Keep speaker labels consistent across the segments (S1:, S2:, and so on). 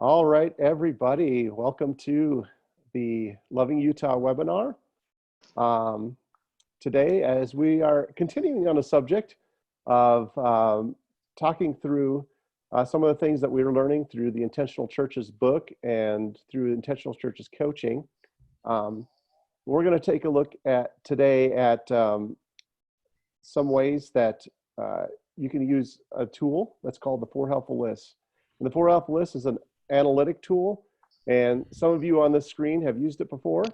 S1: All right, everybody, welcome to the Loving Utah webinar. Um, Today, as we are continuing on a subject of talking through some of the things that we are learning through the Intentional Churches book and through Intentional Churches coaching, um, we're going to take a look at today at some ways that you can use a tool that's called the Four Helpful Lists. And the Four Helpful List is an analytic tool, and some of you on this screen have used it before,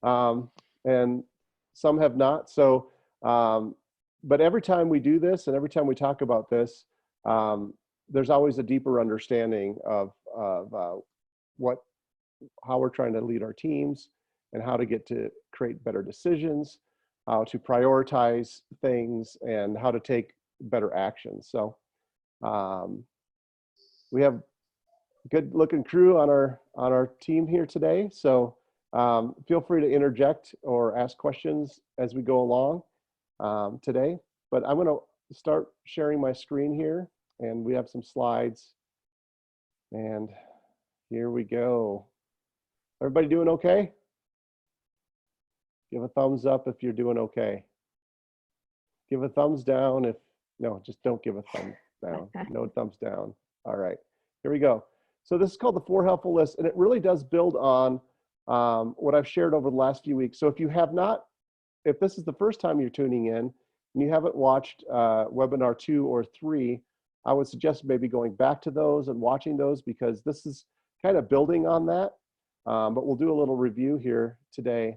S1: and some have not. So, but every time we do this and every time we talk about this, there's always a deeper understanding of how we're trying to lead our teams and how to get to create better decisions, how to prioritize things, and how to take better actions. So we have a good looking crew on our team here today. So feel free to interject or ask questions as we go along today. But I'm going to start sharing my screen here, and we have some slides. And here we go. Everybody doing okay? Give a thumbs up if you're doing okay. Give a thumbs down if, no, just don't give a thumb down. No thumbs down. All right, here we go. So this is called the Four Helpful Lists, and it really does build on what I've shared over the last few weeks. So if you have not, if this is the first time you're tuning in and you haven't watched webinar 2 or 3, I would suggest maybe going back to those and watching those, because this is kind of building on that. But we'll do a little review here today.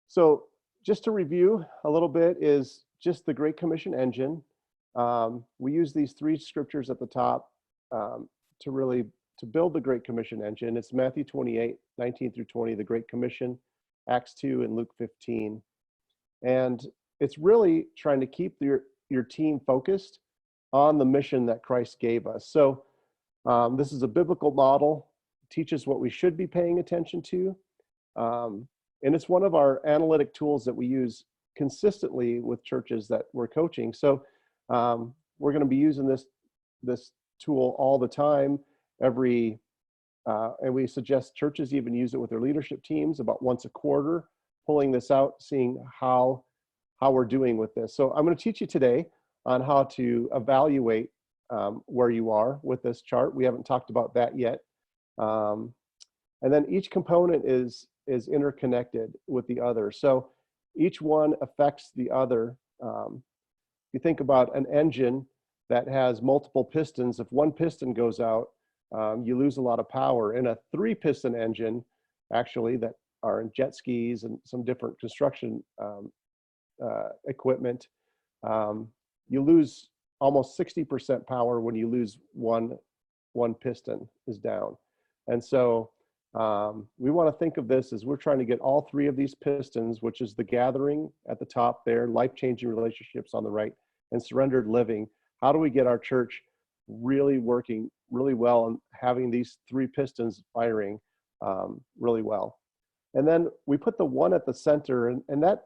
S1: So just to review a little bit is just the Great Commission engine. We use these 3 scriptures at the top to build the Great Commission engine. It's Matthew 28, 19 through 20, the Great Commission, Acts 2, and Luke 15. And it's really trying to keep your team focused on the mission that Christ gave us. So this is a biblical model, teaches what we should be paying attention to. And it's one of our analytic tools that we use consistently with churches that we're coaching. So we're going to be using this tool all the time, and we suggest churches even use it with their leadership teams about once a quarter, pulling this out, seeing how we're doing with this. So I'm going to teach you today on how to evaluate where you are with this chart. We haven't talked about that yet. And then each component is interconnected with the other. So each one affects the other. You think about an engine that has multiple pistons. If one piston goes out, you lose a lot of power. In a 3-piston engine, actually, that are in jet skis and some different construction equipment, you lose almost 60% power when you lose one piston is down. And so we want to think of this as we're trying to get all 3 of these pistons, which is the gathering at the top there, life-changing relationships on the right, and surrendered living. How do we get our church really working really well and having these 3 pistons firing really well? And then we put the 1 at the center, and that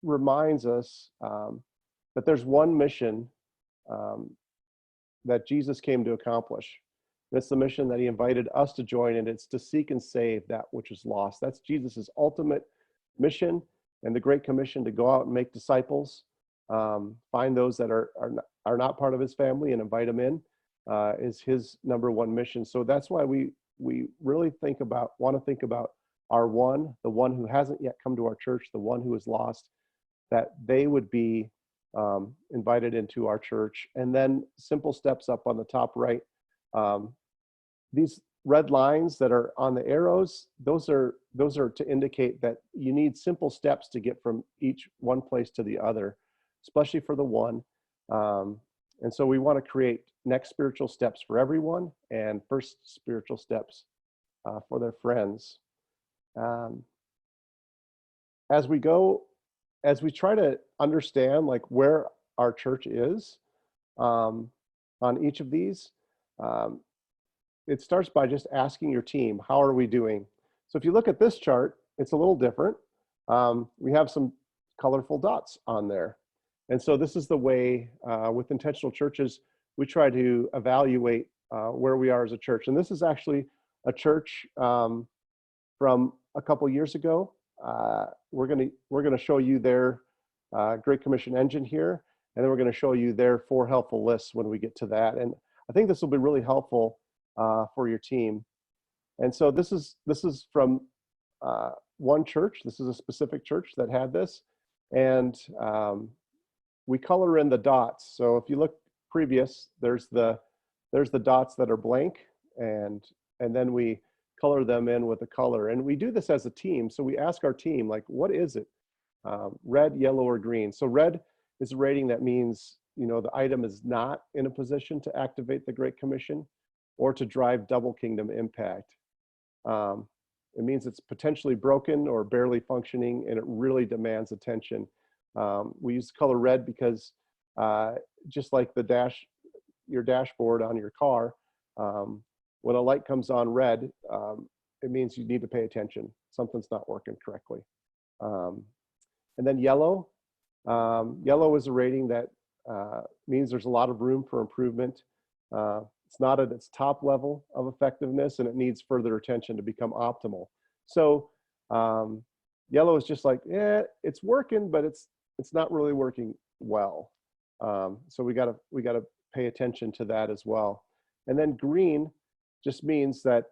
S1: reminds us that there's one mission that Jesus came to accomplish. That's the mission that he invited us to join in. It's to seek and save that which is lost. That's Jesus's ultimate mission, and the Great Commission to go out and make disciples, find those that are not part of his family and invite them in, is his number 1 mission. So that's why we really want to think about our one, the one who hasn't yet come to our church, the one who is lost, that they would be invited into our church. And then simple steps up on the top right. These red lines that are on the arrows, those are to indicate that you need simple steps to get from one place to the other, especially for the one. And so we want to create next spiritual steps for everyone and first spiritual steps for their friends. As we try to understand like where our church is on each of these, it starts by just asking your team, how are we doing? So if you look at this chart, it's a little different. We have some colorful dots on there. And so this is the way with intentional churches, we try to evaluate where we are as a church. And this is actually a church from a couple years ago. We're gonna show you their Great Commission engine here, and then we're gonna show you their 4 helpful lists when we get to that. And I think this will be really helpful for your team. And so this is from one church. This is a specific church that had this, and we color in the dots. So if you look previous, there's the dots that are blank, and then we color them in with a color. And we do this as a team. So we ask our team, like, what is it? Red, yellow, or green. So red is a rating that means, you know, the item is not in a position to activate the Great Commission or to drive double kingdom impact. It means it's potentially broken or barely functioning, and it really demands attention. We use the color red because just like your dashboard on your car, when a light comes on red, it means you need to pay attention. Something's not working correctly. And then yellow. Yellow is a rating that means there's a lot of room for improvement. It's not at its top level of effectiveness, and it needs further attention to become optimal. So yellow is just like, yeah, it's working, but it's not really working well. So we gotta pay attention to that as well. And then green just means that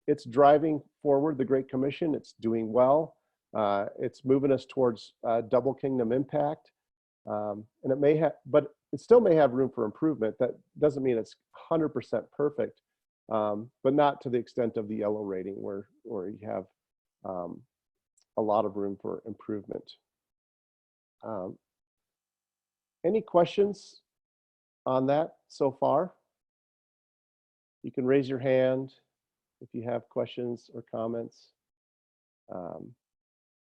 S1: it's driving forward the Great Commission. It's doing well. It's moving us towards double kingdom impact. And it may have, but it still may have room for improvement. That doesn't mean it's 100% perfect, but not to the extent of the yellow rating where you have a lot of room for improvement. Any questions on that so far? You can raise your hand if you have questions or comments. I'm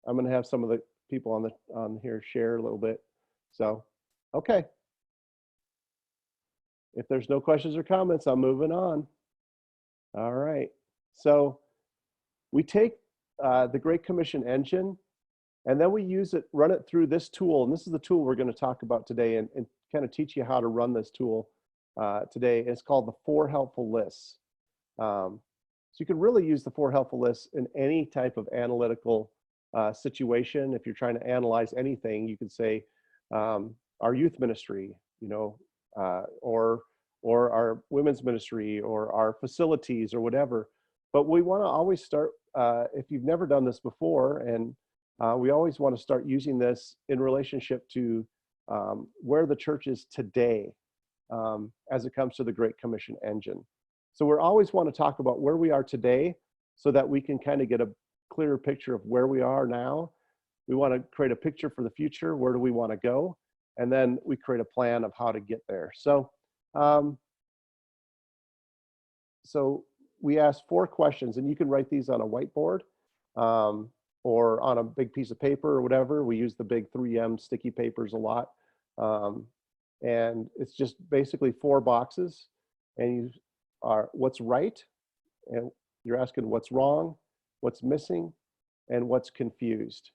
S1: going to have some of the people on here share a little bit. So, okay. If there's no questions or comments, I'm moving on. All right. So we take the Great Commission engine, and then we use it, run it through this tool. And this is the tool we're going to talk about today and kind of teach you how to run this tool today. It's called the 4 helpful lists. So you can really use the 4 helpful lists in any type of analytical situation. If you're trying to analyze anything, you could say our youth ministry, you know, or our women's ministry, or our facilities, or whatever. But we want to always start, if you've never done this before, and we always want to start using this in relationship to where the church is today as it comes to the Great Commission engine. So we always want to talk about where we are today so that we can kind of get a clearer picture of where we are now. We want to create a picture for the future. Where do we want to go? And then we create a plan of how to get there. So, so we asked 4 questions, and you can write these on a whiteboard or on a big piece of paper or whatever. We use the big 3M sticky papers a lot. And it's just basically 4 boxes, and you are what's right, and you're asking what's wrong, what's missing, and what's confused.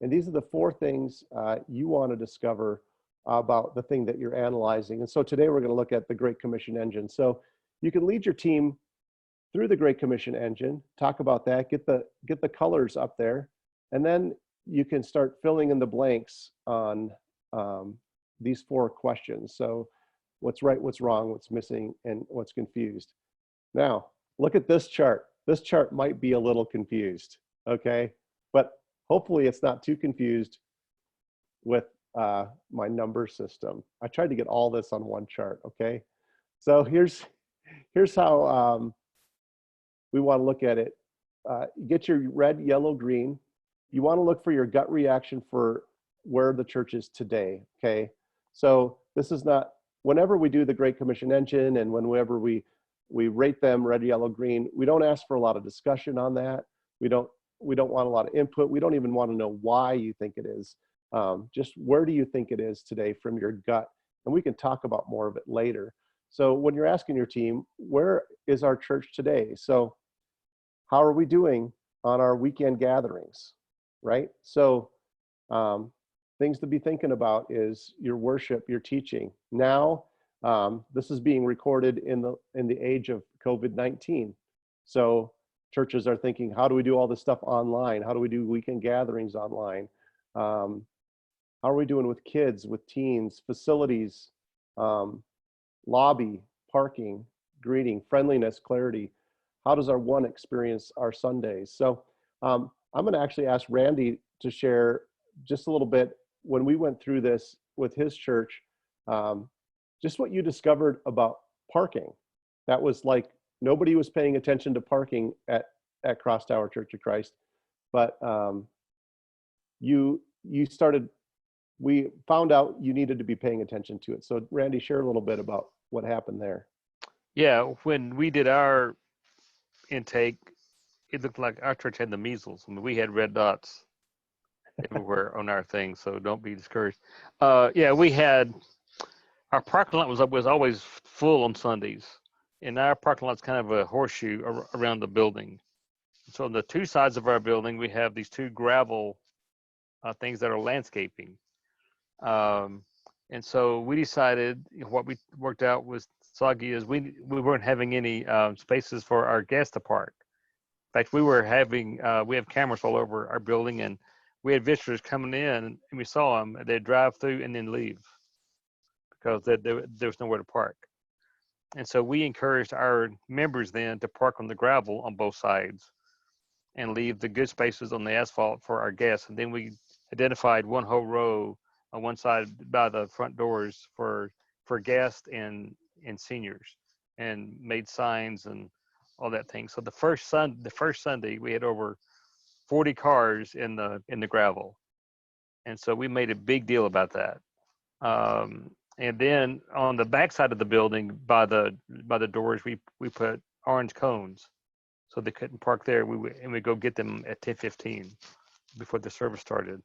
S1: And these are the 4 things you want to discover about the thing that you're analyzing. And so today we're going to look at the Great Commission engine. So you can lead your team through the Great Commission engine, talk about that, get the colors up there, and then you can start filling in the blanks on these 4 questions. So what's right, what's wrong, what's missing, and what's confused. Now, look at this chart. This chart might be a little confused, okay? But hopefully it's not too confused with my number system. I tried to get all this on one chart, okay? So here's how we want to look at it. Get your red, yellow, green. You want to look for your gut reaction for where the church is today, okay? So this is not, whenever we do the Great Commission engine and whenever we rate them red, yellow, green, we don't ask for a lot of discussion on that. We don't want a lot of input. We don't even want to know why you think it is. Just where do you think it is today from your gut? And we can talk about more of it later. So when you're asking your team, where is our church today? So how are we doing on our weekend gatherings, right? So things to be thinking about is your worship, your teaching. Now This is being recorded in the age of COVID-19. So churches are thinking, how do we do all this stuff online? How do we do weekend gatherings online? How are we doing with kids, with teens, facilities, lobby, parking, greeting, friendliness, clarity? How does our one experience our Sundays? So I'm going to actually ask Randy to share just a little bit when we went through this with his church, just what you discovered about parking. That was like nobody was paying attention to parking at Cross Tower Church of Christ, but we found out you needed to be paying attention to it. So Randy, share a little bit about what happened there.
S2: Yeah, when we did our intake, it looked like our church had the measles. I mean, we had red dots everywhere on our thing, so don't be discouraged. Yeah, we had our parking lot was always full on Sundays, and our parking lot's kind of a horseshoe around the building. So on the two sides of our building, we have these two gravel things that are landscaping. And so we decided, what we worked out with Soggy is we weren't having any spaces for our guests to park. In fact, we have cameras all over our building, and we had visitors coming in, and we saw them. They'd drive through and then leave because there was nowhere to park. And so we encouraged our members then to park on the gravel on both sides and leave the good spaces on the asphalt for our guests. And then we identified one whole row on one side by the front doors for guests and seniors, and made signs and all that thing. So the first Sunday we had over 40 cars in the gravel, and so we made a big deal about that. And then on the back side of the building by the doors, we put orange cones so they couldn't park there. We go get them at 10:15 before the service started.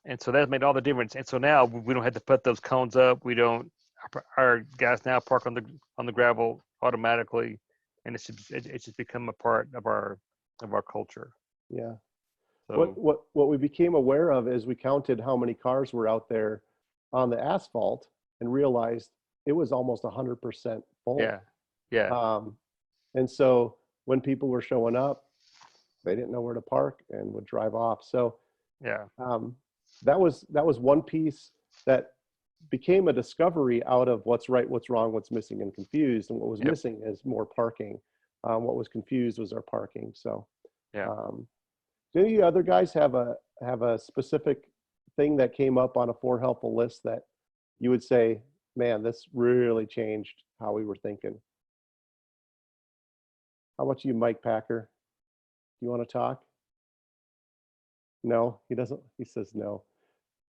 S2: And so that made all the difference. And so now we don't have to put those cones up. Our guys now park on the gravel automatically, and it's just become a part of our culture.
S1: Yeah.
S2: So
S1: What we became aware of is we counted how many cars were out there on the asphalt and realized it was almost 100% full.
S2: Yeah.
S1: And so when people were showing up, they didn't know where to park and would drive off. So
S2: yeah.
S1: That was one piece that became a discovery out of what's right, what's wrong, what's missing and confused. And what was missing is more parking. What was confused was our parking. So
S2: yeah.
S1: Do any of you other guys have a specific thing that came up on a 4 helpful list that you would say, man, this really changed how we were thinking? How about you, Mike Packer? Do you want to talk? No, he doesn't. He says no.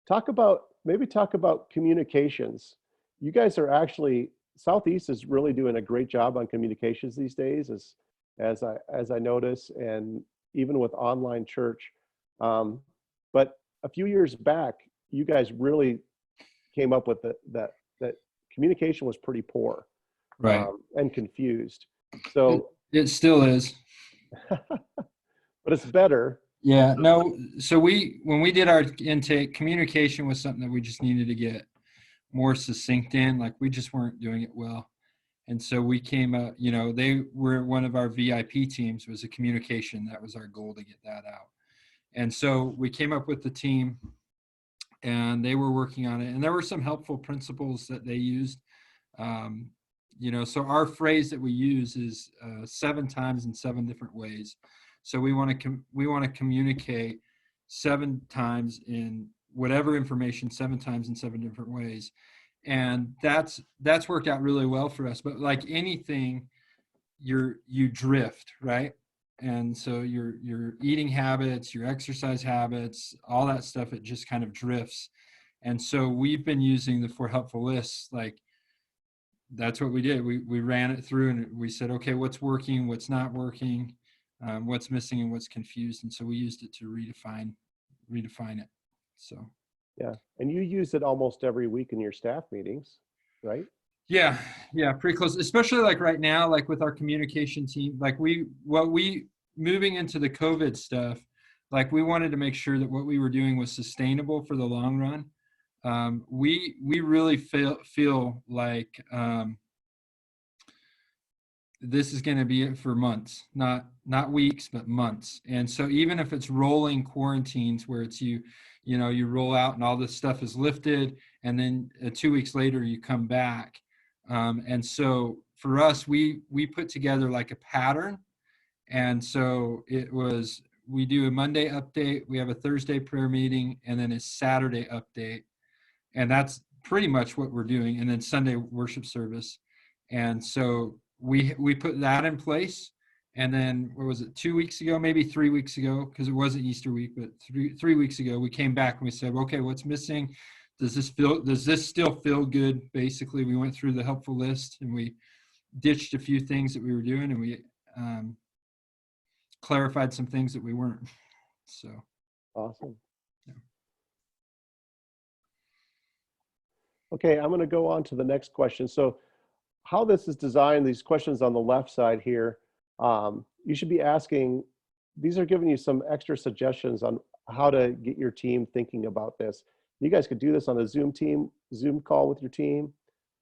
S1: Talk about communications. You guys are actually, Southeast is really doing a great job on communications these days, as I notice, and even with online church. But a few years back, you guys really came up with that communication was pretty poor,
S3: right,
S1: and confused. So
S3: it still is,
S1: but it's better.
S3: Yeah, no. So when we did our intake, communication was something that we just needed to get more succinct in. Like we just weren't doing it well. And so we came up, they were one of our VIP teams was a communication. That was our goal to get that out. And so we came up with the team and they were working on it. And there were some helpful principles that they used. So our phrase that we use is 7 times in 7 different ways. So we want to communicate 7 times in whatever information 7 times in 7 different ways, and that's worked out really well for us. But like anything, you drift, right? And so your eating habits, your exercise habits, all that stuff, it just kind of drifts. And so we've been using the 4 helpful lists. Like that's what we did. We ran it through and we said, okay, what's working, what's not working. What's missing and what's confused, and so we used it to redefine it. So
S1: yeah, and you use it almost every week in your staff meetings, right?
S3: Yeah, pretty close. Especially like right now, like with our communication team, like moving into the COVID stuff, like we wanted to make sure that what we were doing was sustainable for the long run. we really feel like this is going to be it for months, not weeks, but months. And so even if it's rolling quarantines where it's you roll out and all this stuff is lifted, and then 2 weeks later you come back. And so for us, we put together like a pattern. And so we do a Monday update, we have a Thursday prayer meeting, and then a Saturday update. And that's pretty much what we're doing. And then Sunday worship service. And so we put that in place. And then what was it, 2 weeks ago, maybe 3 weeks ago, because it wasn't Easter week, but three weeks ago, we came back and we said, okay, what's missing? Does this still feel good? Basically, we went through the helpful list and we ditched a few things that we were doing, and we clarified some things that we weren't. So
S1: Awesome.
S3: Yeah.
S1: Okay, I'm going to go on to the next question. So how this is designed, these questions on the left side here, you should be asking, these are giving you some extra suggestions on how to get your team thinking about this. You guys could do this on a Zoom call with your team,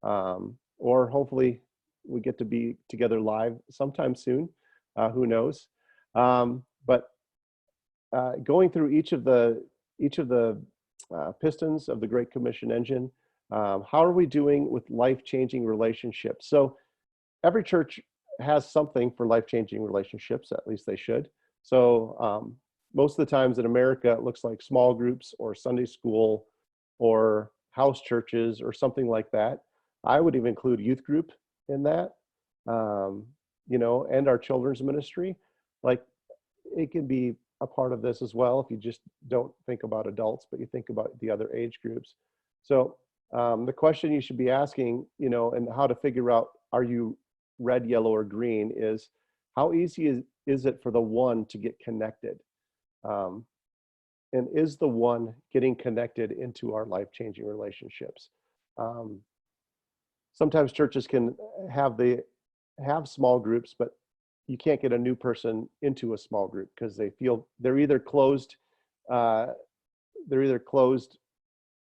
S1: or hopefully we get to be together live sometime soon, who knows. But going through each of the pistons of the Great Commission engine, how are we doing with life-changing relationships? So every church has something for life-changing relationships, at least they should. So most of the times in America, it looks like small groups or Sunday school or house churches or something like that. I would even include youth group in that, and our children's ministry. Like, it can be a part of this as well if you just don't think about adults, but you think about the other age groups. So the question you should be asking, and how to figure out, are you red, yellow, or green, is how easy is it for the one to get connected? And is the one getting connected into our life-changing relationships? Sometimes churches can have small groups, but you can't get a new person into a small group because they feel they're either closed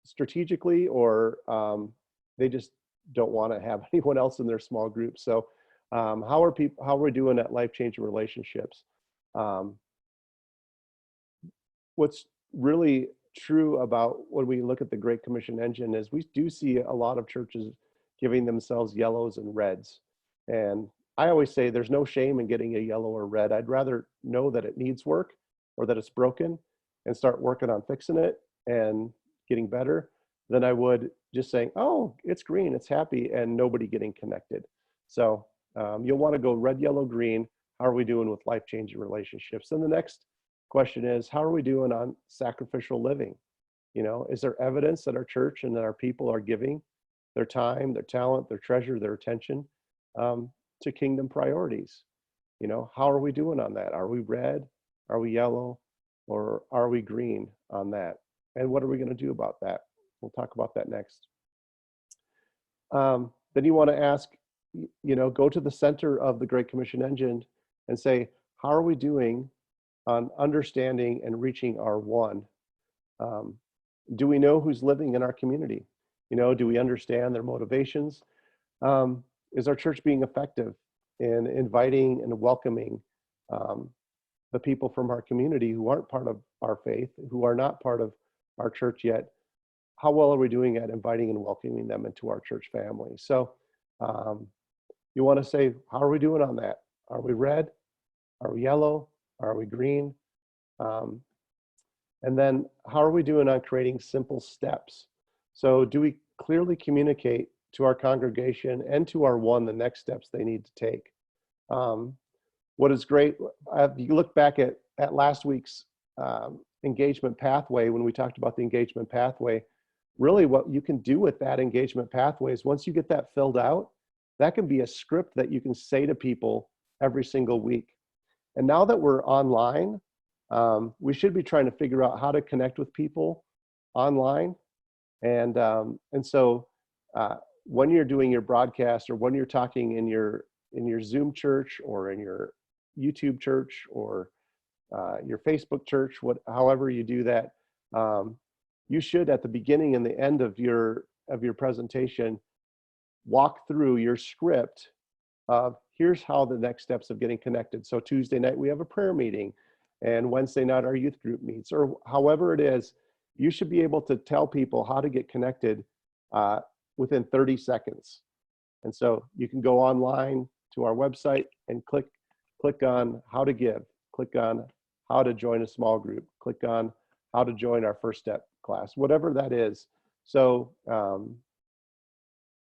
S1: strategically, or they just don't want to have anyone else in their small group. So how are we doing at life-changing relationships? What's really true about when we look at the Great Commission engine is we do see a lot of churches giving themselves yellows and reds. And I always say there's no shame in getting a yellow or red. I'd rather know that it needs work or that it's broken and start working on fixing it and getting better than I would just saying, oh, it's green, it's happy, and nobody getting connected. So you'll want to go red, yellow, green. How are we doing with life-changing relationships? And the next question is, how are we doing on sacrificial living? Is there evidence that our church and that our people are giving their time, their talent, their treasure, their attention to kingdom priorities? How are we doing on that? Are we red? Are we yellow? Or are we green on that? And what are we going to do about that? We'll talk about that next. Then you want to ask, go to the center of the Great Commission engine and say, how are we doing on understanding and reaching our one? Do we know who's living in our community? Do we understand their motivations? Is our church being effective in inviting and welcoming the people from our community who aren't part of our faith, who are not part of our church yet? How well are we doing at inviting and welcoming them into our church family? So you want to say, how are we doing on that? Are we red? Are we yellow? Are we green? And then how are we doing on creating simple steps? So do we clearly communicate to our congregation and to our one the next steps they need to take? What is great, you look back at last week's engagement pathway, when we talked about the engagement pathway, really what you can do with that engagement pathway is once you get that filled out, that can be a script that you can say to people every single week. And now that we're online, we should be trying to figure out how to connect with people online. And so when you're doing your broadcast, or when you're talking in your Zoom church or in your YouTube church or your Facebook church, however you do that, you should, at the beginning and the end of your presentation, walk through your script of here's how the next steps of getting connected. So Tuesday night we have a prayer meeting, and Wednesday night our youth group meets, or however it is. You should be able to tell people how to get connected within 30 seconds. And so you can go online to our website and click on how to give, click on how to join a small group, click on how to join our first step class, whatever that is. So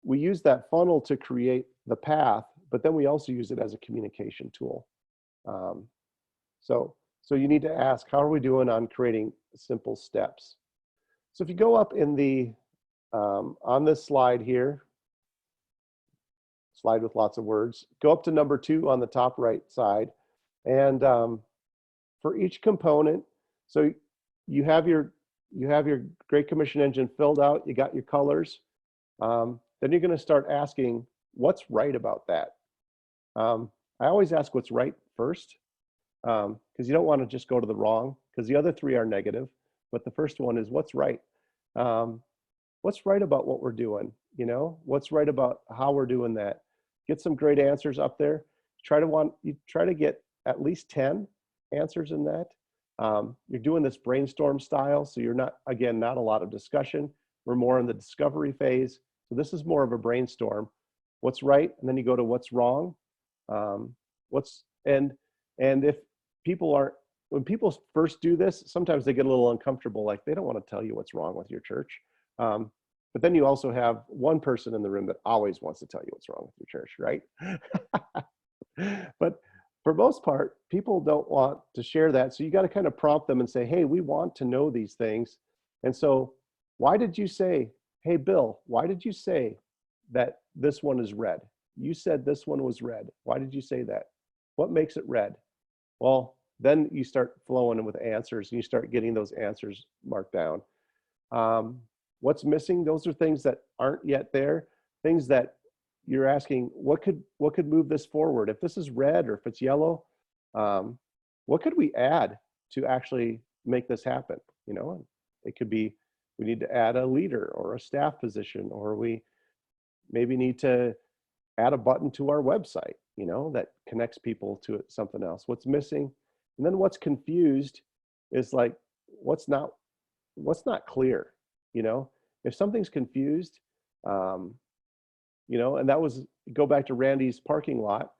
S1: we use that funnel to create the path, but then we also use it as a communication tool. So you need to ask, how are we doing on creating simple steps? So if you go up in the, on this slide here, slide with lots of words, go up to number 2 on the top right side. And for each component, so you have your Great Commission engine filled out, you got your colors. Then you're going to start asking, what's right about that? I always ask what's right first, because you don't want to just go to the wrong, because the other 3 are negative. But the first one is what's right. What's right about what we're doing? You know, what's right about how we're doing that? Get some great answers up there. You try to get at least 10 answers in that. You're doing this brainstorm style, so you're not a lot of discussion. We're more in the discovery phase. So this is more of a brainstorm. What's right, and then you go to what's wrong. And if people aren't, when people first do this, sometimes they get a little uncomfortable, like they don't want to tell you what's wrong with your church. But then you also have one person in the room that always wants to tell you what's wrong with your church, right? But for most part, people don't want to share that. So you got to kind of prompt them and say, hey, we want to know these things. And so why did you say, hey, Bill, why did you say that this one is red? You said this one was red. Why did you say that? What makes it red? Well, then you start flowing with answers and you start getting those answers marked down. What's missing? Those are things that aren't yet there, things that you're asking, what could move this forward? If this is red or if it's yellow, what could we add to actually make this happen? You know, it could be, we need to add a leader or a staff position, or we maybe need to add a button to our website, you know, that connects people to something else. What's missing? And then what's confused is like, what's not clear, you know? If something's confused, you know, and that was, go back to Randy's parking lot.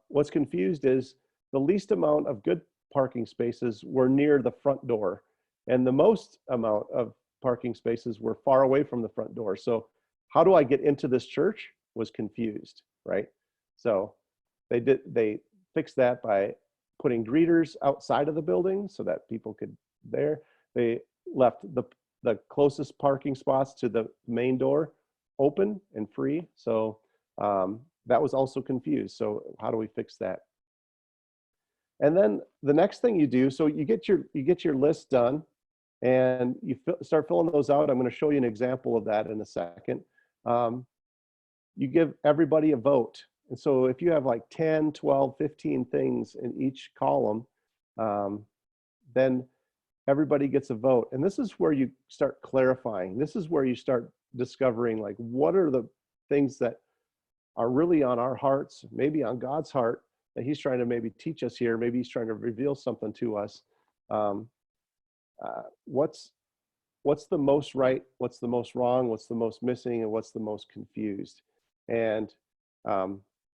S1: What's confused is the least amount of good parking spaces were near the front door, and the most amount of parking spaces were far away from the front door. So how do I get into this church was confused, right? So they fixed that by putting greeters outside of the building so that people could there. They left the closest parking spots to the main door open and free. So that was also confused. So how do we fix that? And then the next thing you do, so you get your list done and you start filling those out. I'm going to show you an example of that in a second. You give everybody a vote. And so if you have like 10, 12, 15 things in each column, then everybody gets a vote. And this is where you start clarifying. This is where you start discovering, like, what are the things that are really on our hearts, maybe on God's heart, that he's trying to maybe teach us here. Maybe he's trying to reveal something to us. What's the most right? What's the most wrong? What's the most missing? And what's the most confused? And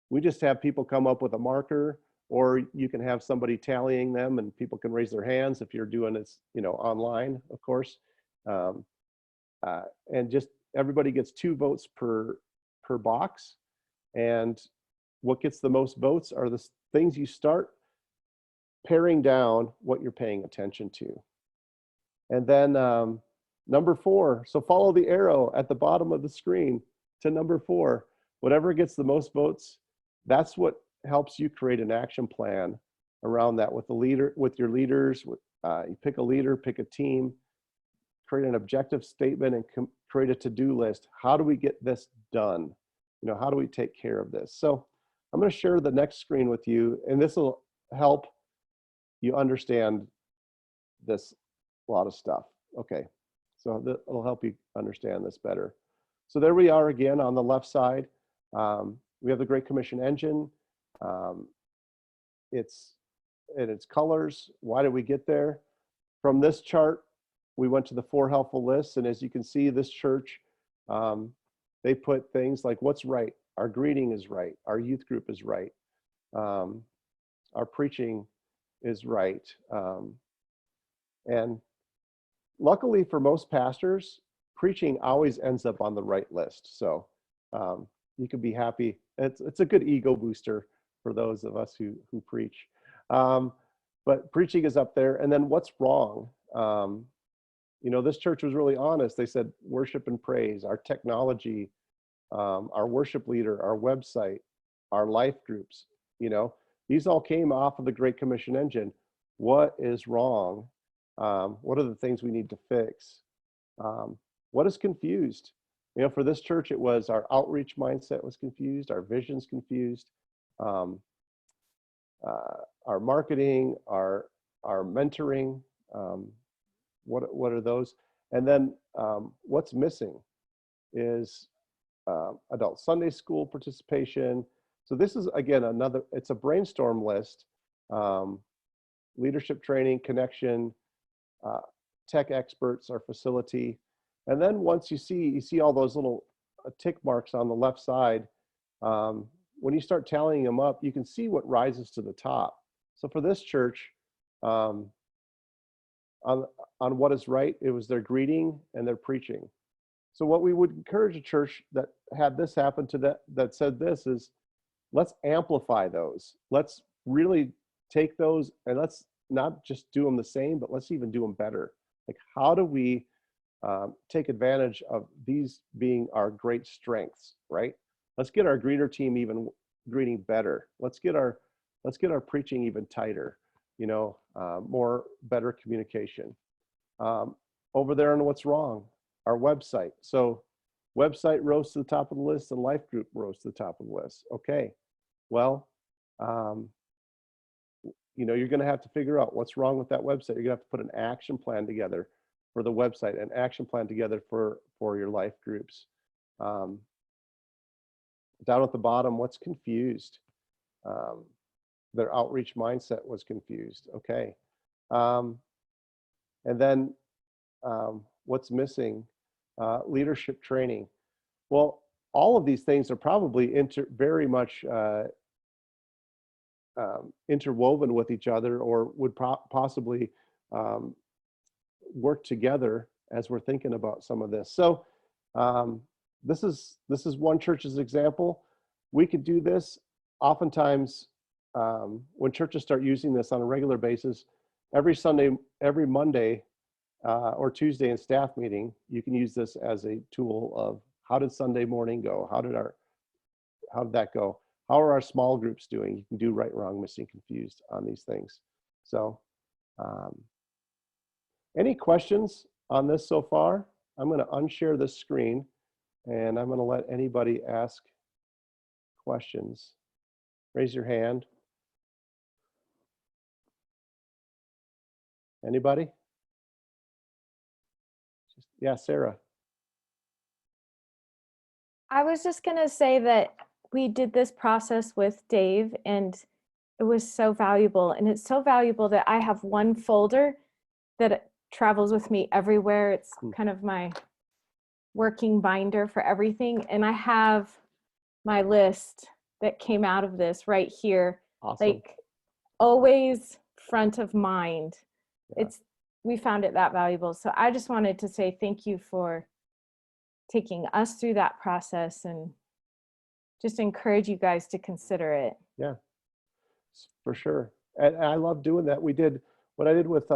S1: we just have people come up with a marker, or you can have somebody tallying them and people can raise their hands if you're doing this, you know, online, of course. And just everybody gets 2 votes per box. And what gets the most votes are the things you start paring down what you're paying attention to. And then number 4, so follow the arrow at the bottom of the screen to number 4. Whatever gets the most votes, that's what helps you create an action plan around that with the leader, with your leaders. You pick a leader, pick a team, create an objective statement, and create a to-do list. How do we get this done? You know, how do we take care of this? So I'm going to share the next screen with you, and this will help you understand this a lot of stuff. Okay, So that will help you understand this better. So there we are again on the left side. We have the Great Commission engine. It's in its colors. Why did we get there? From this chart, we went to the 4 helpful lists. And as you can see, this church, they put things like what's right. Our greeting is right. Our youth group is right. Our preaching is right. And luckily for most pastors, preaching always ends up on the right list. So you can be happy. It's a good ego booster for those of us who preach. But preaching is up there. And then what's wrong? You know, this church was really honest. They said worship and praise, our technology, our worship leader, our website, our life groups, you know, these all came off of the Great Commission engine. What is wrong? What are the things we need to fix? What is confused? You know, for this church, it was our outreach mindset was confused, our vision's confused, our marketing, our mentoring, what are those? And then what's missing is adult Sunday school participation. So this is, again, it's a brainstorm list, leadership training, connection, tech experts, our facility. And then once you see all those little tick marks on the left side, when you start tallying them up, you can see what rises to the top. So for this church, on what is right, it was their greeting and their preaching. So what we would encourage a church that had this happen to that said this is, let's amplify those. Let's really take those and let's not just do them the same, but let's even do them better. Like, how do we take advantage of these being our great strengths, right? Let's get our greeter team even greeting better. Let's get our preaching even tighter, you know, better communication. Over there on what's wrong, our website. So website rose to the top of the list and life group rose to the top of the list. Okay, well, you know, you're going to have to figure out what's wrong with that website. You're going to have to put an action plan together for the website, an action plan together for your life groups. Down at the bottom, what's confused? Their outreach mindset was confused. Okay. And then what's missing? Leadership training. Well, all of these things are probably very much interwoven with each other, or would possibly work together as we're thinking about some of this. So this is one church's example. We could do this. Oftentimes, when churches start using this on a regular basis, every Monday or Tuesday in staff meeting, you can use this as a tool of, how did Sunday morning go? How did that go? How are our small groups doing? You can do right, wrong, missing, confused on these things. So any questions on this so far? I'm going to unshare this screen and I'm going to let anybody ask questions. Raise your hand. Anybody? Yeah, Sarah.
S4: I was just going to say that we did this process with Dave and it was so valuable. And it's so valuable that I have one folder that travels with me everywhere. It's kind of my working binder for everything. And I have my list that came out of this right here.
S1: Awesome.
S4: Like, always front of mind.
S1: Yeah.
S4: We found it that valuable. So I just wanted to say thank you for taking us through that process and just encourage you guys to consider it.
S1: Yeah, for sure. And I love doing that. What I did with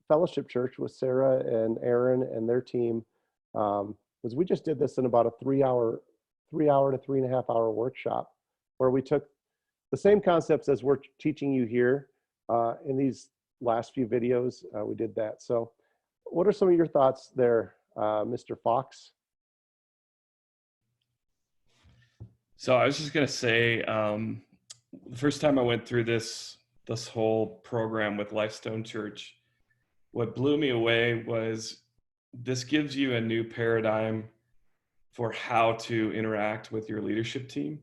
S1: Fellowship Church with Sarah and Aaron and their team was we just did this in about a 3 hour to 3.5 hour workshop, where we took the same concepts as we're teaching you here in these last few videos. We did that. So what are some of your thoughts there, Mr. Fox?
S5: So I was just going to say, the first time I went through this whole program with Lifestone Church, what blew me away was this gives you a new paradigm for how to interact with your leadership team.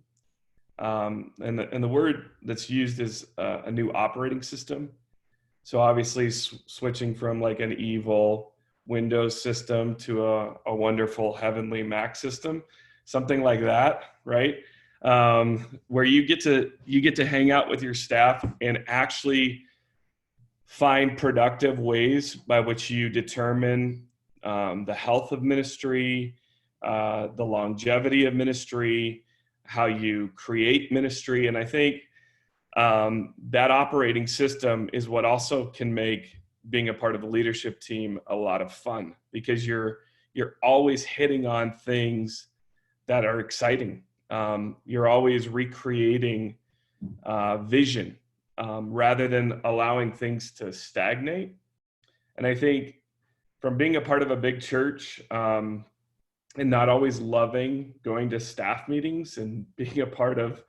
S5: And the word that's used is a new operating system. So obviously switching from like an evil Windows system to a wonderful heavenly Mac system, something like that, right? Where you get to hang out with your staff and actually find productive ways by which you determine the health of ministry, the longevity of ministry, how you create ministry. And I think that operating system is what also can make being a part of the leadership team a lot of fun, because you're always hitting on things that are exciting. You're always recreating vision rather than allowing things to stagnate. And I think from being a part of a big church and not always loving going to staff meetings and being a part of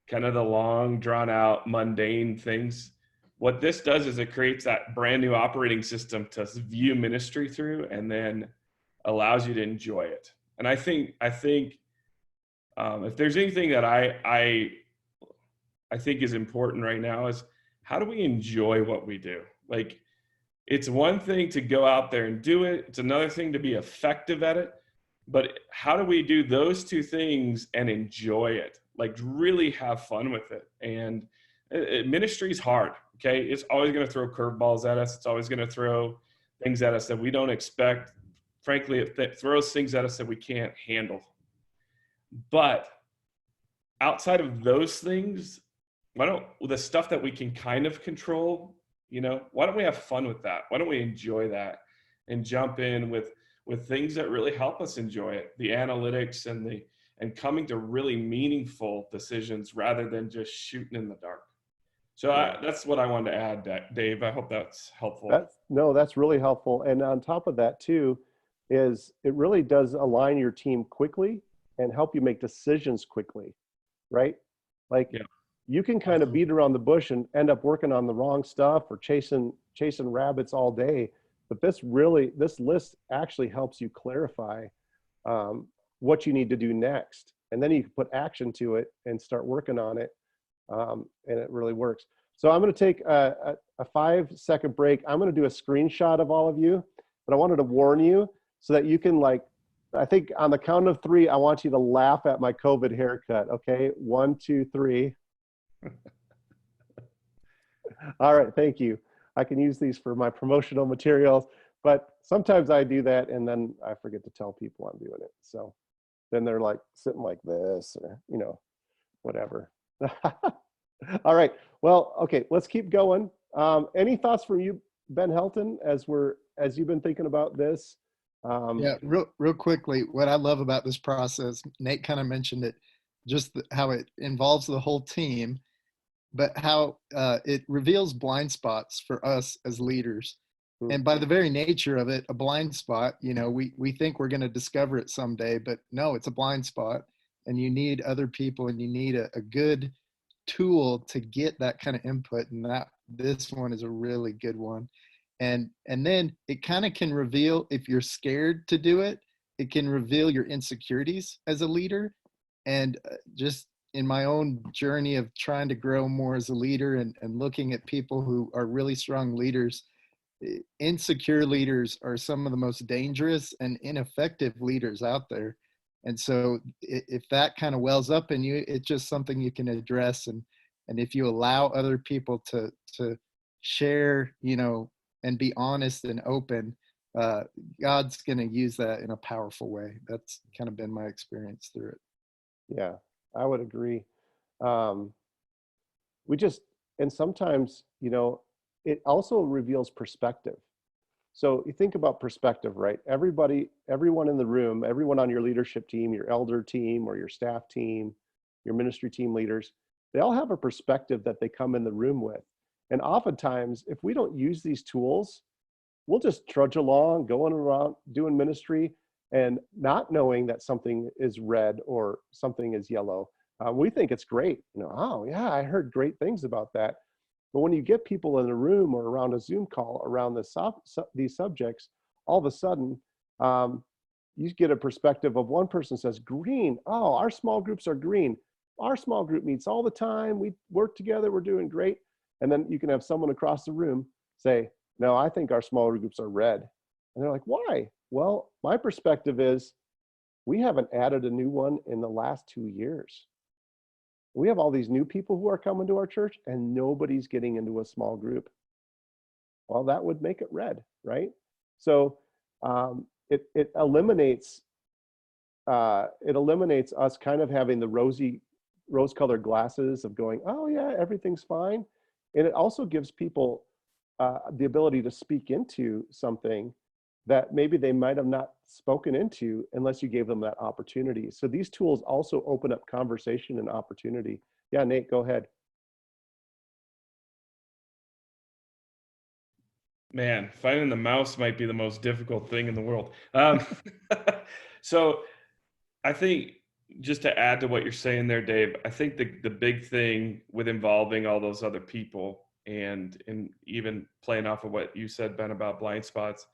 S5: kind of the long, drawn out, mundane things, what this does is it creates that brand new operating system to view ministry through, and then allows you to enjoy it. And I think if there's anything that I think is important right now is, how do we enjoy what we do? Like, it's one thing to go out there and do it. It's another thing to be effective at it. But how do we do those two things and enjoy it? Like, really have fun with it. And ministry is hard, okay? It's always going to throw curveballs at us. It's always going to throw things at us that we don't expect. Frankly, it throws things at us that we can't handle. But outside of those things, the stuff that we can kind of control, why don't we have fun with that? Why don't we enjoy that and jump in with things that really help us enjoy it, the analytics and coming to really meaningful decisions rather than just shooting in the dark. So that's what I wanted to add, Dave. I hope that's helpful.
S1: That's really helpful. And on top of that too, is it really does align your team quickly and help you make decisions quickly, right? Like, you can kind of beat around the bush and end up working on the wrong stuff or chasing rabbits all day. But this list actually helps you clarify what you need to do next. And then you can put action to it and start working on it. And it really works. So I'm going to take a 5-second break. I'm going to do a screenshot of all of you, but I wanted to warn you so that you can, I think on the count of 3, I want you to laugh at my COVID haircut. Okay. 1, 2, 3. All right. Thank you. I can use these for my promotional materials, but sometimes I do that and then I forget to tell people I'm doing it. So then they're like sitting like this or, whatever. All right. Well, okay, let's keep going. Any thoughts from you, Ben Helton, as you've been thinking about this?
S6: Yeah, real quickly, what I love about this process, Nate kind of mentioned it, just how it involves the whole team, but how it reveals blind spots for us as leaders. And by the very nature of it, a blind spot, we think we're going to discover it someday, but no, it's a blind spot, and you need other people, and you need a good tool to get that kind of input. And this one is a really good one. And then it kind of can reveal, if you're scared to do it, it can reveal your insecurities as a leader. And just in my own journey of trying to grow more as a leader and looking at people who are really strong leaders, insecure leaders are some of the most dangerous and ineffective leaders out there. And so if that kind of wells up in you, it's just something you can address. And if you allow other people to share, and be honest and open, God's going to use that in a powerful way. That's kind of been my experience through it.
S1: Yeah, I would agree. And sometimes, it also reveals perspective. So you think about perspective, right? Everyone in the room, everyone on your leadership team, your elder team or your staff team, your ministry team leaders, they all have a perspective that they come in the room with. And oftentimes, if we don't use these tools, we'll just trudge along, going around, doing ministry, and not knowing that something is red or something is yellow. We think it's great. Oh yeah, I heard great things about that. But when you get people in a room or around a Zoom call around these subjects, all of a sudden, you get a perspective of one person says, green, oh, our small groups are green. Our small group meets all the time. We work together, we're doing great. And then you can have someone across the room say, no, I think our smaller groups are red. And they're like, why? Well, my perspective is we haven't added a new one in the last 2 years. We have all these new people who are coming to our church and nobody's getting into a small group. Well, that would make it red, right? So it eliminates us kind of having the rose-colored glasses of going, oh yeah, everything's fine. And it also gives people the ability to speak into something that maybe they might have not spoken into unless you gave them that opportunity. So these tools also open up conversation and opportunity. Yeah, Nate, go ahead.
S5: Man, finding the mouse might be the most difficult thing in the world. So I think, just to add to what you're saying there, Dave, I think the big thing with involving all those other people and even playing off of what you said, Ben, about blind spots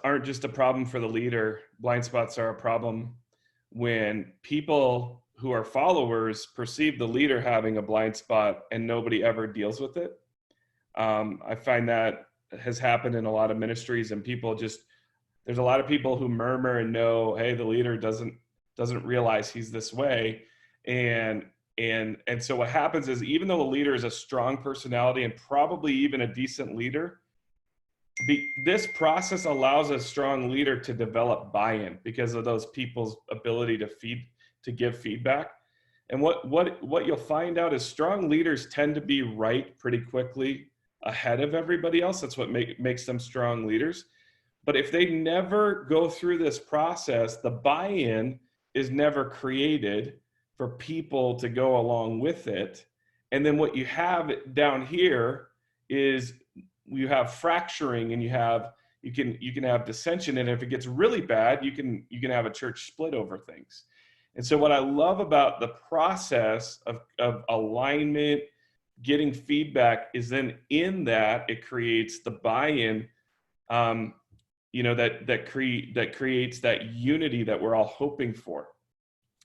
S5: aren't just a problem for the leader. Blind spots are a problem when people who are followers perceive the leader having a blind spot and nobody ever deals with it. I find that has happened in a lot of ministries, and there's a lot of people who murmur and know, hey, the leader doesn't realize he's this way. And so what happens is, even though the leader is a strong personality and probably even a decent leader, this process allows a strong leader to develop buy-in because of those people's ability to give feedback. And what you'll find out is strong leaders tend to be right pretty quickly ahead of everybody else. That's what makes them strong leaders. But if they never go through this process, the buy-in is never created for people to go along with it. And then what you have down here is you have fracturing, and you can have dissension. And if it gets really bad, you can have a church split over things. And so what I love about the process of alignment, getting feedback, is then in that it creates the buy-in, that creates that unity that we're all hoping for.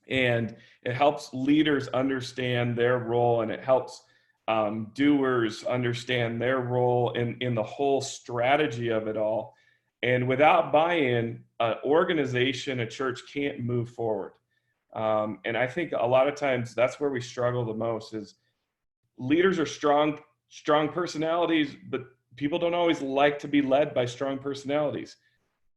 S5: And it helps leaders understand their role, and it helps doers understand their role in the whole strategy of it all. And without buy-in, an organization, a church can't move forward. And I think a lot of times that's where we struggle the most. Is leaders are strong personalities, but people don't always like to be led by strong personalities.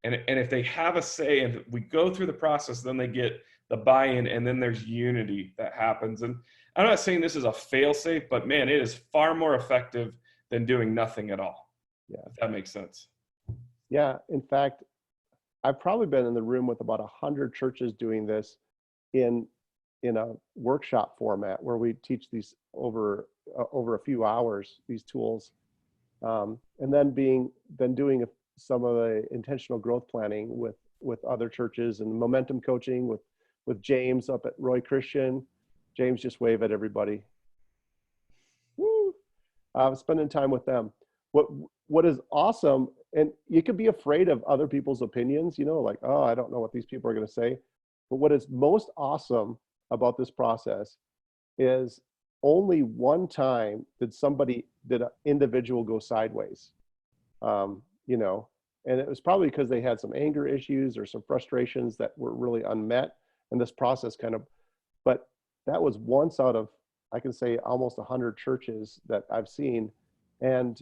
S5: And if they have a say and we go through the process, then they get the buy-in, and then there's unity that happens. And I'm not saying this is a fail-safe, but man, it is far more effective than doing nothing at all.
S1: Yeah,
S5: if that makes sense.
S1: Yeah, in fact, I've probably been in the room with about 100 churches doing this in a workshop format where we teach these over a few hours, these tools, and then doing some of the intentional growth planning with other churches, and momentum coaching with James up at Roy Christian. James, just wave at everybody. Woo! Spending time with them. What is awesome, and you could be afraid of other people's opinions, like, oh, I don't know what these people are going to say. But what is most awesome about this process is only one time did an individual go sideways, and it was probably because they had some anger issues or some frustrations that were really unmet. And this process but that was once out of, I can say, almost 100 churches that I've seen. And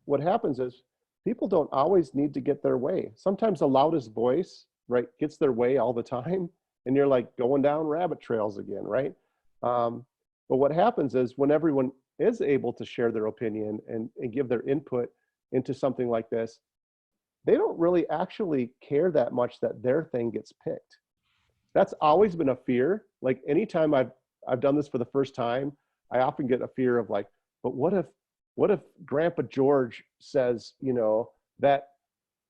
S1: what happens is people don't always need to get their way. Sometimes the loudest voice, right, gets their way all the time. And you're like going down rabbit trails again, right? But what happens is when everyone is able to share their opinion and give their input into something like this, they don't really actually care that much that their thing gets picked. That's always been a fear. Like anytime I've done this for the first time, I often get a fear of like, but what if Grandpa George says, that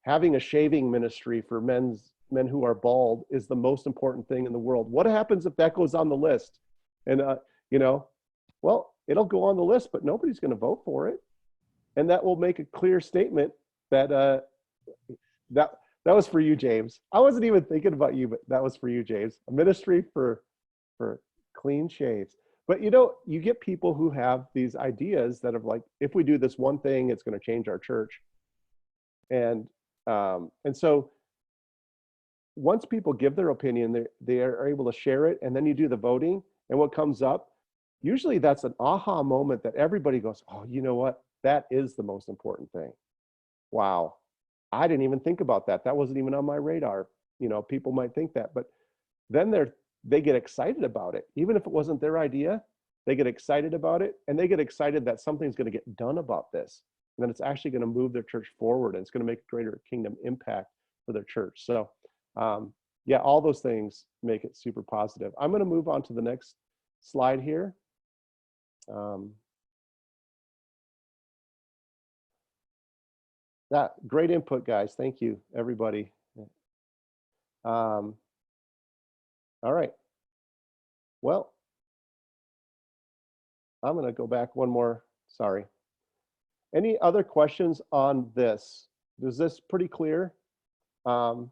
S1: having a shaving ministry for men who are bald is the most important thing in the world. What happens if that goes on the list? And well, it'll go on the list, but nobody's going to vote for it. And that will make a clear statement that that that was for you, James. I wasn't even thinking about you, but that was for you, James. A ministry for clean shaves. But you know, you get people who have these ideas that are like, if we do this one thing, it's going to change our church. And so once people give their opinion, they are able to share it, and then you do the voting, and what comes up, usually that's an aha moment that everybody goes, oh, you know what? That is the most important thing. Wow. I didn't even think about that. That wasn't even on my radar. You know, people might think that, but then they get excited about it. Even if it wasn't their idea, they get excited about it, and they get excited that something's going to get done about this. And then it's actually going to move their church forward, and it's going to make a greater kingdom impact for their church. So yeah, all those things make it super positive. I'm going to move on to the next slide here. That great input, guys. Thank you, everybody. All right. Well, I'm going to go back one more. Sorry. Any other questions on this? Is this pretty clear? Some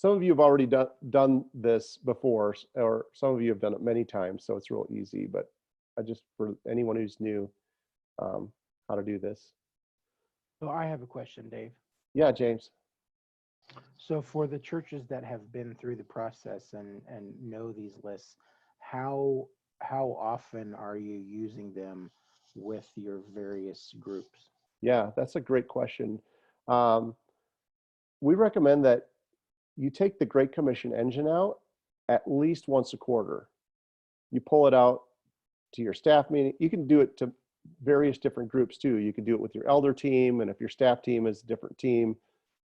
S1: of you have already done this before, or some of you have done it many times, so it's real easy. But I just, for anyone who's new, how to do this.
S7: So I have a question, Dave.
S1: Yeah, James.
S7: So for the churches that have been through the process and know these lists, how often are you using them with your various groups?
S1: Yeah, that's a great question. We recommend that you take the Great Commission engine out at least once a quarter. You pull it out to your staff meeting. You can do it to various different groups too. You can do it with your elder team, and if your staff team is a different team,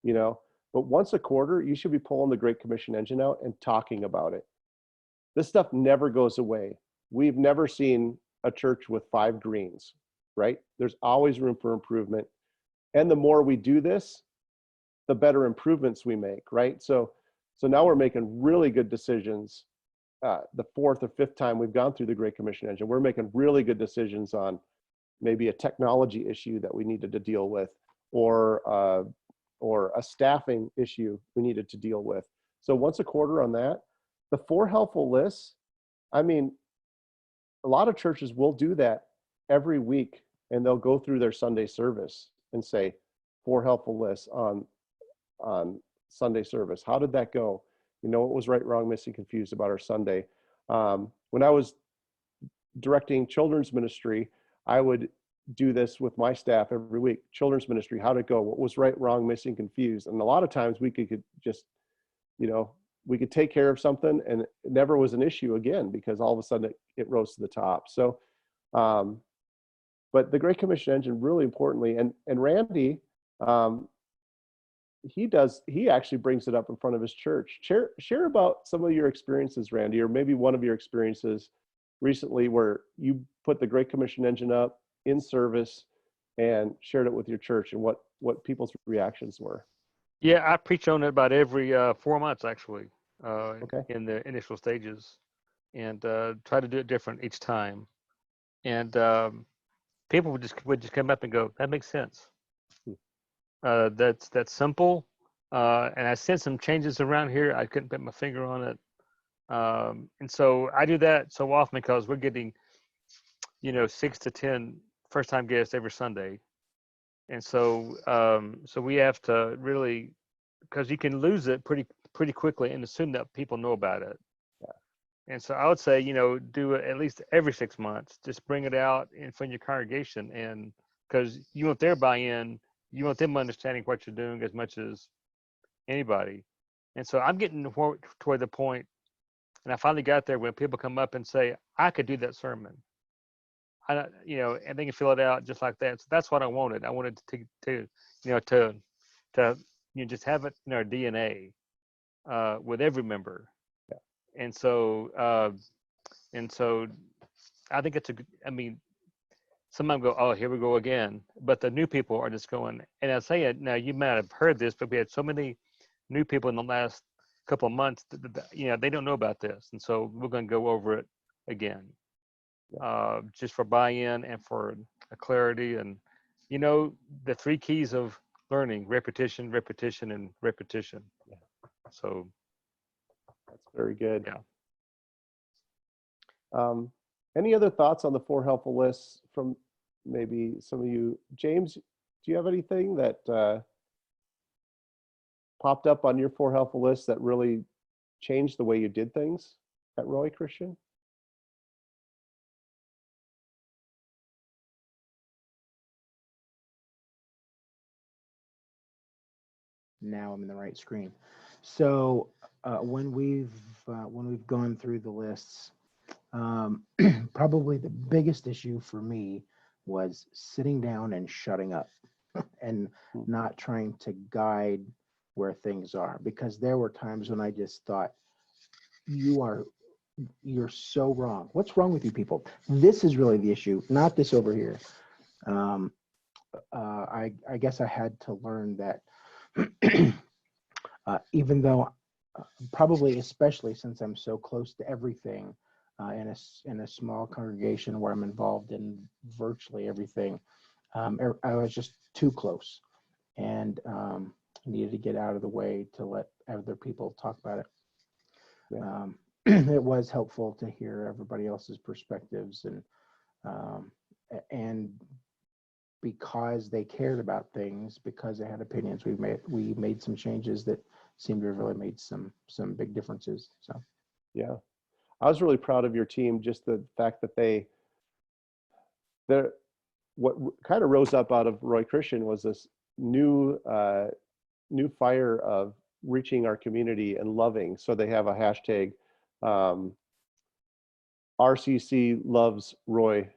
S1: you know, but once a quarter, you should be pulling the Great Commission engine out and talking about it. This stuff never goes away. We've never seen a church with 5 greens, right? There's always room for improvement. And the more we do this, the better improvements we make, right? So now we're making really good decisions. The 4th or 5th time we've gone through the Great Commission engine, we're making really good decisions on maybe a technology issue that we needed to deal with, or a staffing issue we needed to deal with. So once a quarter on that. The 4 helpful lists, I mean, a lot of churches will do that every week, and they'll go through their Sunday service and say 4 helpful lists on Sunday service. How did that go? You know, what was right, wrong, missing, confused about our Sunday? When I was directing children's ministry, I would do this with my staff every week. Children's ministry, how'd it go? What was right, wrong, missing, confused? And a lot of times we could just, you know, we could take care of something and it never was an issue again, because all of a sudden it rose to the top. So, but the Great Commission engine, really importantly, and Randy, he actually brings it up in front of his church. Share about some of your experiences, Randy, or maybe one of your experiences recently where you put the Great Commission engine up in service and shared it with your church, and what people's reactions were.
S2: Yeah, I preach on it about every 4 months, actually,
S1: Okay.
S2: in the initial stages, and try to do it different each time. And people would just come up and go, "That makes sense. That's simple." And I sent some changes around here. I couldn't put my finger on it. And so I do that so often because we're getting, 6 to 10 first-time guests every Sunday. And so we have to really, because you can lose it pretty quickly and assume that people know about it.
S1: Yeah.
S2: And so I would say, do it at least every 6 months. Just bring it out in front of your congregation, and because you want their buy-in, you want them understanding what you're doing as much as anybody. And so I'm getting toward the point, and I finally got there when people come up and say, "I could do that sermon." And they can fill it out just like that. So that's what I wanted. I wanted to just have it in our DNA with every member.
S1: Yeah.
S2: And so I think it's some of them go, "Oh, here we go again." But the new people are just going, and I say it now, you might have heard this, but we had so many new people in the last couple of months that they don't know about this. And so we're going to go over it again. Just for buy-in and for a clarity. And the 3 keys of learning, repetition, repetition, and repetition. So
S1: That's very good.
S2: Yeah.
S1: Any other thoughts on the 4 helpful lists from maybe some of you? James, do you have anything that popped up on your 4 helpful lists that really changed the way you did things at Roy Christian?
S7: Now I'm in the right screen. So when we've gone through the lists, probably the biggest issue for me was sitting down and shutting up and not trying to guide where things are, because there were times when I just thought, you're so wrong. What's wrong with you people? This is really the issue, not this over here. I guess I had to learn that even though probably especially since I'm so close to everything in a small congregation where I'm involved in virtually everything, I was just too close and needed to get out of the way to let other people talk about it.
S1: Yeah.
S7: It was helpful to hear everybody else's perspectives, and because they cared about things, because they had opinions, we made some changes that seemed to have really made some big differences. So
S1: Yeah, I was really proud of your team. Just the fact that what kind of rose up out of Roy Christian was this new fire of reaching our community and loving. So they have a hashtag, RCC loves Roy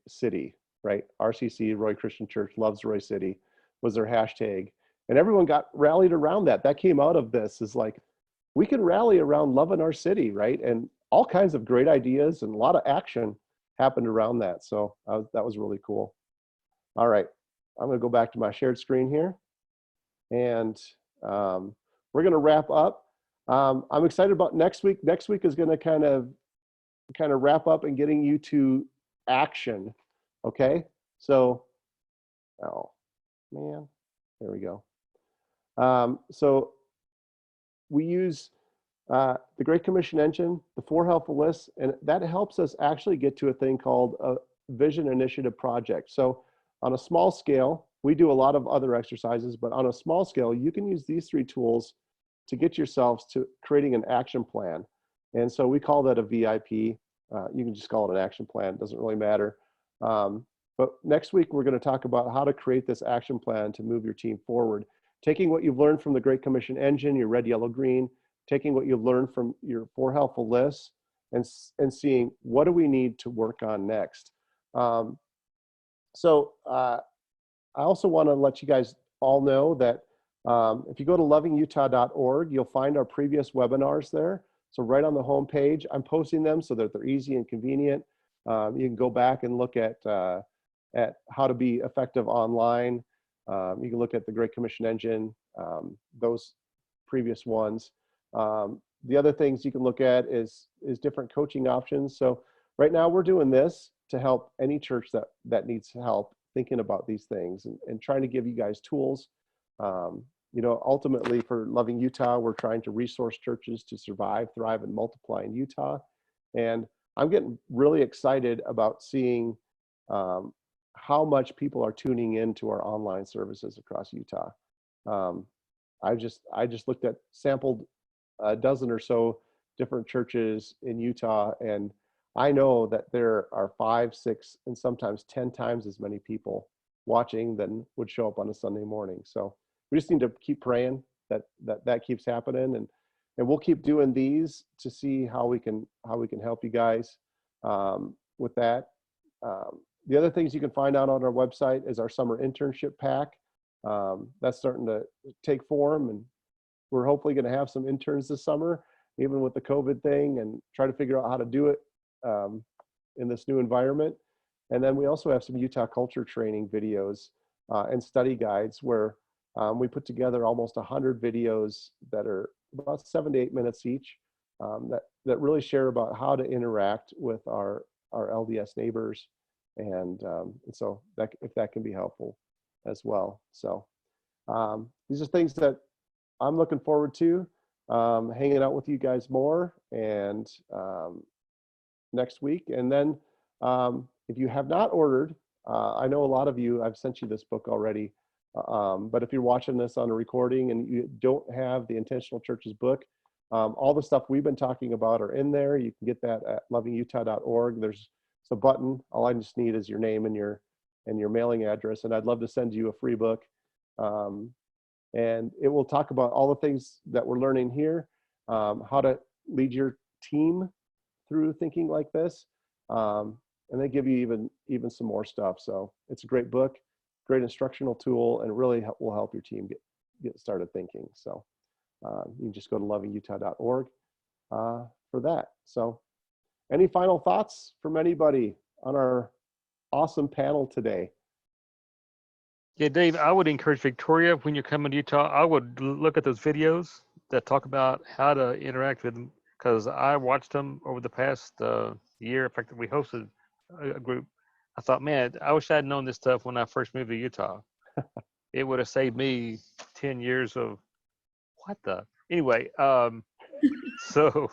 S1: City, right? RCC, Roy Christian Church loves Roy City was their hashtag. And everyone got rallied around that. That came out of this, is like, we can rally around loving our city, right? And all kinds of great ideas and a lot of action happened around that. So that was really cool. All right, I'm gonna go back to my shared screen here. And we're gonna wrap up. I'm excited about next week. Next week is gonna kind of wrap up and getting you to action. Okay, so, oh man, there we go. So we use the Great Commission engine, the 4 helpful lists, and that helps us actually get to a thing called a vision initiative project. So on a small scale, we do a lot of other exercises, but on a small scale, you can use these 3 tools to get yourselves to creating an action plan. And so we call that a VIP. You can just call it an action plan, it doesn't really matter. But next week, we're going to talk about how to create this action plan to move your team forward. Taking what you've learned from the Great Commission engine, your red, yellow, green, taking what you've learned from your 4 helpful lists, and seeing what do we need to work on next. So I also want to let you guys all know that if you go to lovingutah.org, you'll find our previous webinars there. So right on the home page, I'm posting them so that they're easy and convenient. You can go back and look at how to be effective online. You can look at the Great Commission engine, those previous ones. The other things you can look at is different coaching options. So right now we're doing this to help any church that needs help thinking about these things and trying to give you guys tools. You know, ultimately for Loving Utah, we're trying to resource churches to survive, thrive, and multiply in Utah. And I'm getting really excited about seeing how much people are tuning into our online services across Utah. I just looked at sampled a dozen or so different churches in Utah, and I know that there are 5, 6, and sometimes 10 times as many people watching than would show up on a Sunday morning. So we just need to keep praying that keeps happening, and we'll keep doing these to see how we can help you guys with that. The other things you can find out on our website is our summer internship pack. That's starting to take form, and we're hopefully going to have some interns this summer, even with the COVID thing, and try to figure out how to do it in this new environment. And then we also have some Utah culture training videos and study guides where we put together almost 100 videos that are about 7 to 8 minutes each that really share about how to interact with our LDS neighbors. And so if that can be helpful. as well. So these are things that I'm looking forward to, hanging out with you guys more and next week. And then if you have not ordered, I know a lot of you, I've sent you this book already, but if you're watching this on a recording and you don't have the Intentional Churches book, all the stuff we've been talking about are in there. You can get that at lovingutah.org. There's a button. All I just need is your name and your mailing address, and I'd love to send you a free book. And it will talk about all the things that we're learning here, how to lead your team through thinking like this, and they give you even some more stuff. So it's a great book, great instructional tool, and really will help your team get started thinking. So you can just go to lovingutah.org for that. So any final thoughts from anybody on our awesome panel today?
S2: Yeah, Dave, I would encourage Victoria, when you're coming to Utah, I would look at those videos that talk about how to interact with them, because I watched them over the past year. In fact, we hosted a group. I thought, man, I wish I'd known this stuff when I first moved to Utah. It would have saved me 10 years of what the? Anyway, so,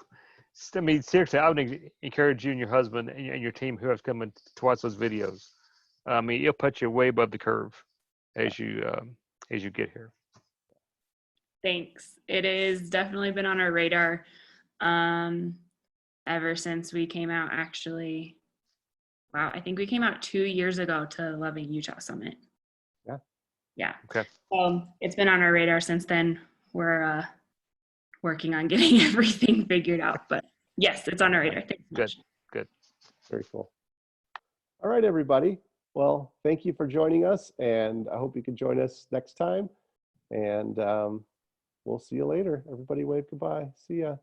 S2: I mean, seriously, I would encourage you and your husband and your team who have come in to watch those videos. I mean, it'll put you way above the curve as you get here.
S8: Thanks. It has definitely been on our radar ever since we came out, actually. Wow, I think we came out 2 years ago to Loving Utah Summit.
S1: Yeah.
S8: Yeah.
S2: Okay.
S8: It's been on our radar since then. We're working on getting everything figured out, but yes, it's on our radar. Thanks so much.
S2: Good.
S1: Very cool. All right, everybody. Well, thank you for joining us, and I hope you can join us next time. And we'll see you later. Everybody wave goodbye. See ya.